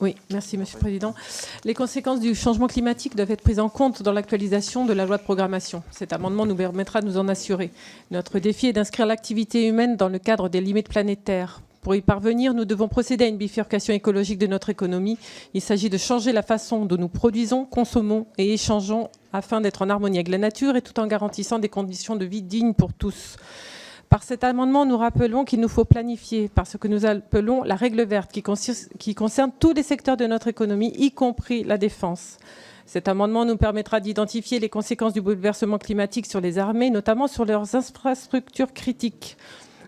Oui, merci Monsieur le Président. Les conséquences du changement climatique doivent être prises en compte dans l'actualisation de la loi de programmation. Cet amendement nous permettra de nous en assurer. Notre défi est d'inscrire l'activité humaine dans le cadre des limites planétaires. Pour y parvenir, nous devons procéder à une bifurcation écologique de notre économie. Il s'agit de changer la façon dont nous produisons, consommons et échangeons afin d'être en harmonie avec la nature et tout en garantissant des conditions de vie dignes pour tous. Par cet amendement, nous rappelons qu'il nous faut planifier par ce que nous appelons la règle verte qui concerne tous les secteurs de notre économie, y compris la défense. Cet amendement nous permettra d'identifier les conséquences du bouleversement climatique sur les armées, notamment sur leurs infrastructures critiques.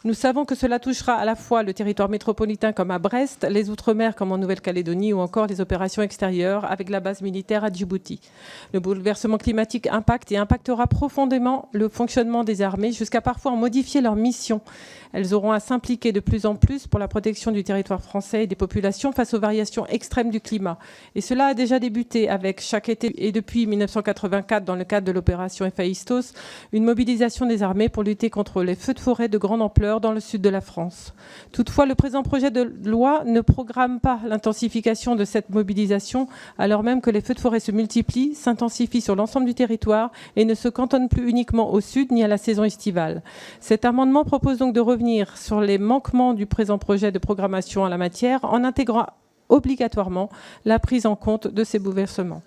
Nous savons que cela touchera à la fois le territoire métropolitain comme à Brest, les Outre-mer comme en Nouvelle-Calédonie ou encore les opérations extérieures avec la base militaire à Djibouti. Le bouleversement climatique impacte et impactera profondément le fonctionnement des armées jusqu'à parfois en modifier leur mission. Elles auront à s'impliquer de plus en plus pour la protection du territoire français et des populations face aux variations extrêmes du climat. Et cela a déjà débuté avec chaque été et depuis 1984 dans le cadre de l'opération Héphaïstos, une mobilisation des armées pour lutter contre les feux de forêt de grande ampleur dans le sud de la France. Toutefois, le présent projet de loi ne programme pas l'intensification de cette mobilisation, alors même que les feux de forêt se multiplient, s'intensifient sur l'ensemble du territoire et ne se cantonnent plus uniquement au sud ni à la saison estivale. Cet amendement propose donc de revenir sur les manquements du présent projet de programmation en la matière en intégrant obligatoirement la prise en compte de ces bouleversements.